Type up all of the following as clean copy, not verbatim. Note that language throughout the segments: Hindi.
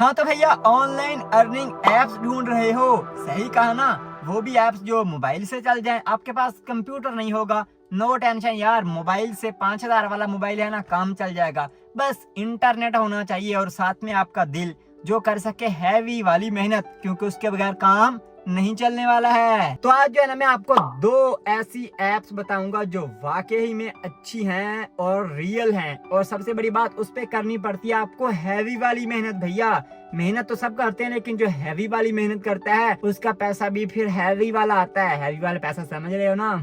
हाँ तो भैया ऑनलाइन अर्निंग एप्स ढूंढ रहे हो, सही कहा ना। वो भी एप्स जो मोबाइल से चल जाए। आपके पास कंप्यूटर नहीं होगा, नो टेंशन यार, मोबाइल से 5,000 वाला मोबाइल है ना, काम चल जाएगा। बस इंटरनेट होना चाहिए और साथ में आपका दिल जो कर सके हैवी वाली मेहनत, क्योंकि उसके बगैर काम नहीं चलने वाला है। तो आज जो है ना मैं आपको दो ऐसी एप्स बताऊंगा जो वाकई में अच्छी हैं और रियल हैं, और सबसे बड़ी बात उस पे करनी पड़ती है आपको हैवी वाली मेहनत। भैया मेहनत तो सब करते हैं, लेकिन जो हैवी वाली मेहनत करता है उसका पैसा भी फिर हैवी वाला आता है। हैवी वाला पैसा समझ रहे हो ना?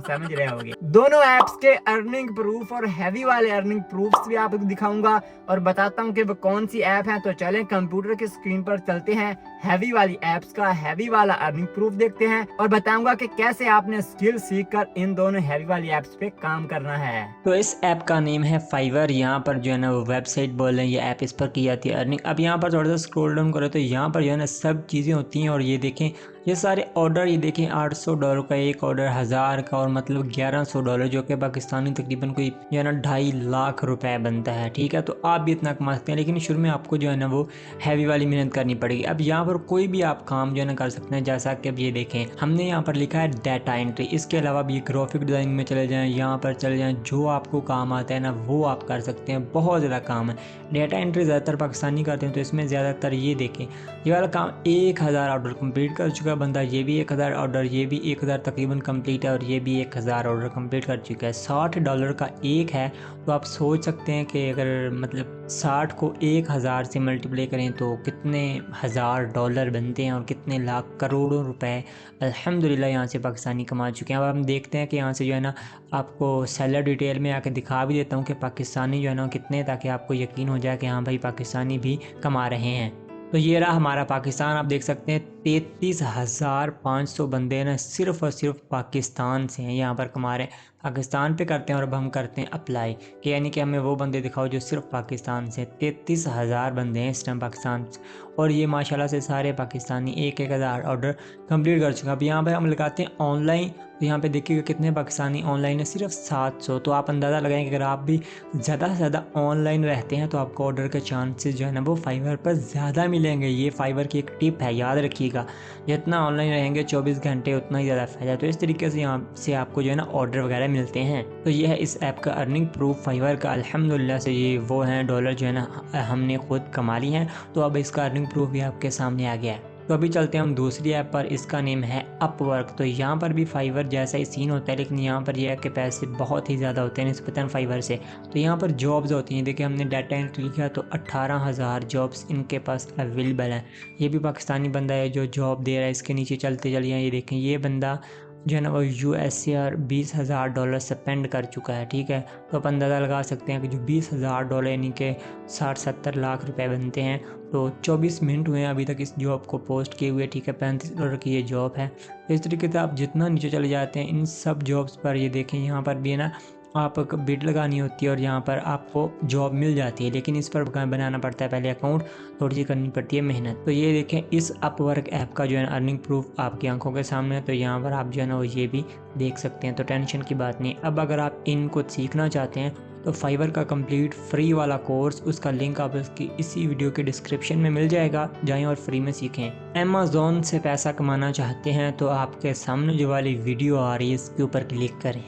समझ रहे होगे। दोनों एप्स के अर्निंग प्रूफ और हैवी वाले अर्निंग प्रूफ्स भी आपको दिखाऊंगा और बताता हूँ कि वो कौन सी ऐप है। तो चलें कंप्यूटर की स्क्रीन पर चलते हैं, हैवी वाली एप्स का हैवी वाला अर्निंग प्रूफ देखते हैं और बताऊंगा कि कैसे आपने स्किल सीखकर इन दोनों हैवी वाली एप्स पे काम करना है। तो इस ऐप का नेम है फाइवर। यहाँ पर जो है ना वो वेबसाइट बोल रहे हैं, ये ऐप इस पर की जाती है अर्निंग। अब यहाँ पर थोड़ा सा स्क्रॉल डाउन करो तो यहाँ पर जो है ना सब चीज़ें होती हैं। और ये देखें ये सारे ऑर्डर, ये देखें $800 का एक ऑर्डर, 1000 का, और मतलब $1100, जो कि पाकिस्तानी तकरीबन कोई जो है ना 2.5 लाख रुपए बनता है। ठीक है, तो आप भी इतना कमा सकते हैं, लेकिन शुरू में आपको जो है ना वो हैवी वाली मेहनत करनी पड़ेगी। अब यहाँ पर कोई भी आप काम जो है ना कर सकते हैं, जैसा कि अब ये देखें हमने यहाँ पर लिखा है डाटा एंट्री। इसके अलावा भी ग्राफिक डिज़ाइन में चले जाएँ, यहाँ पर चले जाएँ, जो आपको काम आता है ना वो आप कर सकते हैं। बहुत ज़्यादा काम है, डाटा एंट्री ज़्यादातर पाकिस्तानी करते हैं, तो इसमें ज़्यादातर ये देखें ये वाला काम 1000 ऑर्डर कंप्लीट कर चुका है बंदा, ये भी 1000 ऑर्डर, ये भी 1000 तकरीबन कंप्लीट है, और ये भी 1000 ऑर्डर कंप्लीट कर चुका है। $60 का एक है, तो आप सोच सकते हैं कि अगर मतलब 60 को 1000 से मल्टीप्लाई करें तो कितने $1000 बनते हैं और कितने लाख करोड़ों रुपए अल्हम्दुलिल्लाह यहाँ से पाकिस्तानी कमा चुके हैं। अब हम देखते हैं कि यहाँ से जो है ना आपको सेलर डिटेल में आके दिखा भी देता हूँ कि पाकिस्तानी जो है ना कितने, ताकि आपको यकीन हो जाए कि हाँ भाई पाकिस्तानी भी कमा रहे हैं। तो ये रहा हमारा पाकिस्तान। आप देख सकते हैं 33,500 बंदे ना सिर्फ और सिर्फ पाकिस्तान से हैं, यहाँ पर कमा रहे हैं। पाकिस्तान पे करते हैं और अब हम करते हैं अप्लाई, कि यानी कि हमें वो बंदे दिखाओ जो सिर्फ पाकिस्तान से। 33,000 बंदे हैं इस टाइम पाकिस्तान से, और ये माशाल्लाह से सारे पाकिस्तानी 1,000 ऑर्डर कंप्लीट कर चुके हैं। अब यहाँ पे हम लगाते हैं ऑनलाइन, तो यहाँ पे देखिएगा कितने पाकिस्तानी ऑनलाइन है, सिर्फ 700। तो आप अंदाज़ा लगाएं कि अगर आप भी ज़्यादा से ज़्यादा ऑनलाइन रहते हैं तो आपको ऑर्डर के चांसेस जो है ना वो फाइवर पर ज़्यादा मिलेंगे। ये फाइवर की एक टिप है, याद रखिएगा। जितना ऑनलाइन रहेंगे 24 घंटे उतना ही ज़्यादा फ़ायदा। तो इस तरीके से यहाँ से आपको जो है ना ऑर्डर वगैरह मिलते हैं। तो ये है इस ऐप का अर्निंग प्रूफ फाइवर का। अल्हम्दुलिल्लाह से ये वो हैं डॉलर जो है ना हमने खुद कमा ली हैं। तो अब इसका अर्निंग प्रूफ भी आपके सामने आ गया है। तो अभी चलते हैं हम दूसरी ऐप पर, इसका नेम है अपवर्क। तो यहाँ पर भी फाइवर जैसा ही सीन होता है, लेकिन यहाँ पर यह है कि पैसे बहुत ही ज़्यादा होते हैं निस्बतन फाइवर से। तो यहाँ पर जॉब्स होती हैं, देखिए हमने डाटा एंट्री लिखा तो 18,000 जॉब्स इनके पास अवेलेबल हैं। ये भी पाकिस्तानी बंदा है जो जॉब दे रहा है। इसके नीचे चलते चलिए, ये देखें ये बंदा जो है ना वो USAR $20,000 स्पेंड कर चुका है। ठीक है, तो आप अंदाज़ा लगा सकते हैं कि जो $20,000 यानी कि 60-70 लाख रुपए बनते हैं। तो 24 मिनट हुए हैं अभी तक इस जॉब को पोस्ट किए हुए। ठीक है, $35 की ये जॉब है। तो इस तरीके से आप जितना नीचे चले जाते हैं इन सब जॉब्स पर, ये देखें यहाँ पर भी है ना आप बिड लगानी होती है और यहाँ पर आपको जॉब मिल जाती है, लेकिन इस पर बनाना पड़ता है पहले अकाउंट, थोड़ी सी करनी पड़ती है मेहनत। तो ये देखें इस अपवर्क ऐप का जो है अर्निंग प्रूफ आपकी आंखों के सामने है। तो यहाँ पर आप जो है ना वो ये भी देख सकते हैं, तो टेंशन की बात नहीं। अब अगर आप इनको सीखना चाहते हैं तो फाइवर का कंप्लीट फ्री वाला कोर्स, उसका लिंक आप इसकी इसी वीडियो के डिस्क्रिप्शन में मिल जाएगा, जाएं और फ्री में सीखें। अमेज़ॉन से पैसा कमाना चाहते हैं तो आपके सामने जो वाली वीडियो आ रही है इसके ऊपर क्लिक करें।